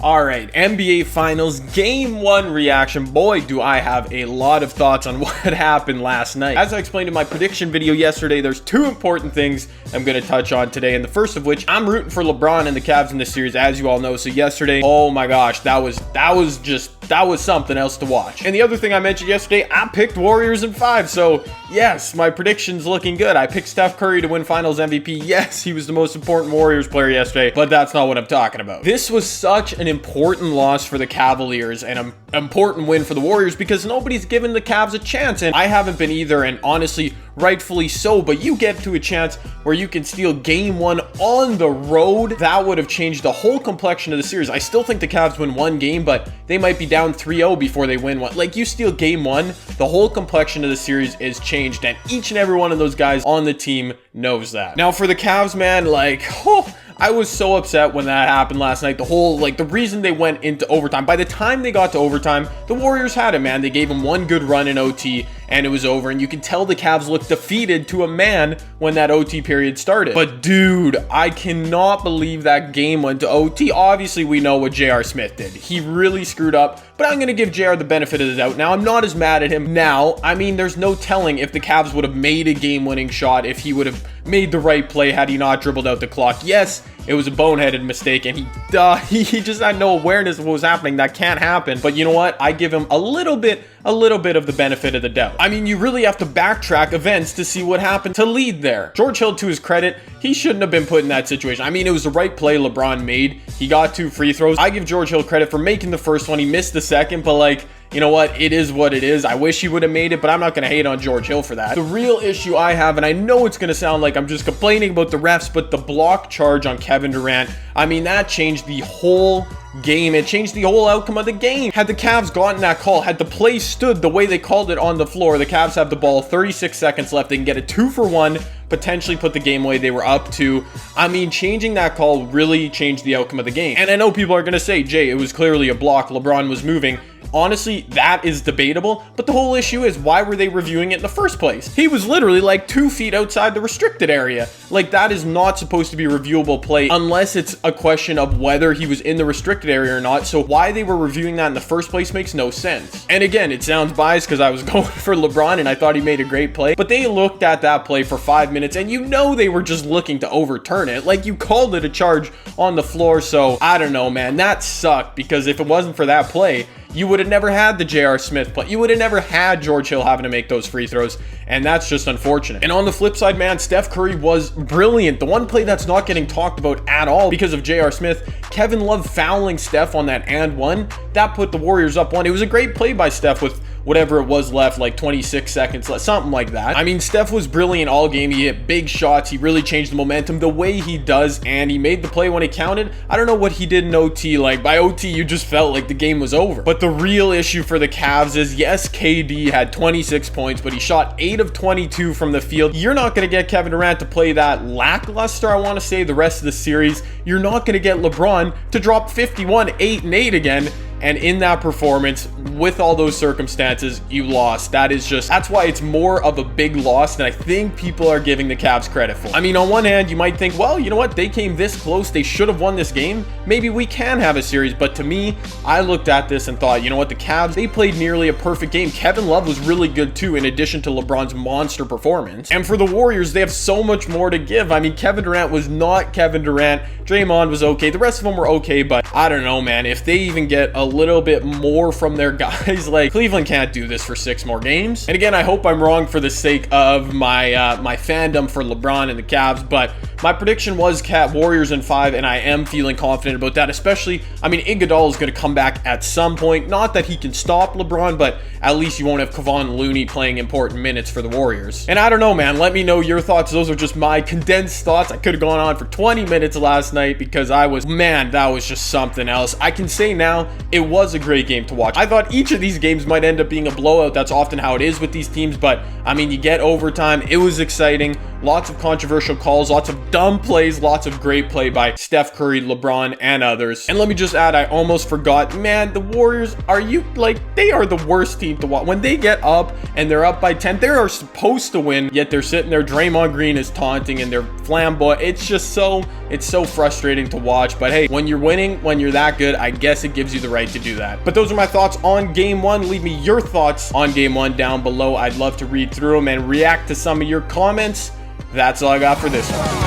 All right, NBA Finals Game 1 reaction. Boy, do I have a lot of thoughts on what happened last night. As I explained in my prediction video yesterday, there's two important things I'm going to touch on today, and the first of which, I'm rooting for LeBron and the Cavs in this series, as you all know. So yesterday, oh my gosh, that was something else to watch. And the other thing I mentioned yesterday, I picked Warriors in 5. So yes, my prediction's looking good. I picked Steph Curry to win Finals MVP. Yes, he was the most important Warriors player yesterday, but that's not what I'm talking about. This was such an important loss for the Cavaliers and an important win for the Warriors because nobody's given the Cavs a chance, and I haven't been either, and honestly, rightfully so. But you get to a chance where you can steal Game 1 on the road. That would have changed the whole complexion of the series. I still think the Cavs win one game, but they might be down 3-0 before they win one. Like, you steal Game 1, the whole complexion of the series is changed, and each and every one of those guys on the team knows that. Now for the Cavs, man, like, I was so upset when that happened last night. The reason they went into overtime, by the time they got to overtime, the Warriors had it, man. They gave them one good run in OT and it was over. And you can tell the Cavs looked defeated to a man when that OT period started. But dude, I cannot believe that game went to OT. Obviously, we know what J.R. Smith did. He really screwed up, but I'm going to give J.R. the benefit of the doubt. Now, I'm not as mad at him now. I mean, there's no telling if the Cavs would have made a game-winning shot, if he would have made the right play had he not dribbled out the clock. Yes, it was a boneheaded mistake, and he just had no awareness of what was happening. That can't happen. But you know what? I give him a little bit of the benefit of the doubt. I mean, you really have to backtrack events to see what happened to lead there. George Hill, to his credit, he shouldn't have been put in that situation. I mean, it was the right play LeBron made. He got 2 free throws. I give George Hill credit for making the first one. He missed the second, but like, you know what? It is what it is. I wish he would have made it, but I'm not going to hate on George Hill for that. The real issue I have, and I know it's going to sound like I'm just complaining about the refs, but the block charge on Kevin Durant, I mean, that changed the whole game. It changed the whole outcome of the game. Had the Cavs gotten that call, had the play stood the way they called it on the floor, the Cavs have the ball, 36 seconds left. They can get a 2-for-1, potentially put the game away. They were up 2. I mean, changing that call really changed the outcome of the game. And I know people are going to say, Jay, it was clearly a block. LeBron was moving. Honestly, that is debatable, but the whole issue is, why were they reviewing it in the first place? He was literally like 2 feet outside the restricted area. Like, that is not supposed to be a reviewable play unless it's a question of whether he was in the restricted area or not. So why they were reviewing that in the first place makes no sense. And again, it sounds biased because I was going for LeBron and I thought he made a great play, but they looked at that play for 5 minutes and you know they were just looking to overturn it. Like, you called it a charge on the floor. So I don't know, man, that sucked, because if it wasn't for that play, you would have never had the J.R. Smith play. You would have never had George Hill having to make those free throws, and that's just unfortunate. And on the flip side, man, Steph Curry was brilliant. The one play that's not getting talked about at all because of J.R. Smith, Kevin Love fouling Steph on that and one, that put the Warriors up 1. It was a great play by Steph with whatever it was left, like 26 seconds left, something like that. I mean, Steph was brilliant all game. He hit big shots. He really changed the momentum the way he does, and he made the play when it counted. I don't know what he did in OT. Like, by OT, you just felt like the game was over. But the real issue for the Cavs is, yes, KD had 26 points, but he shot 8 of 22 from the field. You're not going to get Kevin Durant to play that lackluster, I want to say, the rest of the series. You're not going to get LeBron to drop 51, 8, and 8 again. And in that performance, with all those circumstances, you lost. That's why it's more of a big loss than I think people are giving the Cavs credit for. I mean, on one hand, you might think, well, you know what? They came this close. They should have won this game. Maybe we can have a series. But to me, I looked at this and thought, you know what? The Cavs, they played nearly a perfect game. Kevin Love was really good too, in addition to LeBron's monster performance. And for the Warriors, they have so much more to give. I mean, Kevin Durant was not Kevin Durant. Draymond was okay. The rest of them were okay, but I don't know, man. If they even get a little bit more from their guys, like, Cleveland can't do this for 6 more games. And again, I hope I'm wrong for the sake of my my fandom for LeBron and the Cavs, but my prediction was Warriors in 5, and I am feeling confident about that. Especially, I mean, Iguodala is going to come back at some point. Not that he can stop LeBron, but at least you won't have Kevon Looney playing important minutes for the Warriors. And I don't know, man, let me know your thoughts. Those are just my condensed thoughts. I could have gone on for 20 minutes last night because that was just something else. I can say now, it was a great game to watch. I thought each of these games might end up being a blowout. That's often how it is with these teams, but I mean, you get overtime. It was exciting. Lots of controversial calls, lots of dumb plays, lots of great play by Steph Curry, LeBron, and others. And let me just add, I almost forgot, man, the Warriors, they are the worst team to watch. When they get up and they're up by 10, they are supposed to win, yet they're sitting there. Draymond Green is taunting and they're flamboyant. It's just so frustrating to watch. But hey, when you're winning, when you're that good, I guess it gives you the right to do that. But those are my thoughts on game one. Leave me your thoughts on game one down below. I'd love to read through them and react to some of your comments. That's all I got for this one.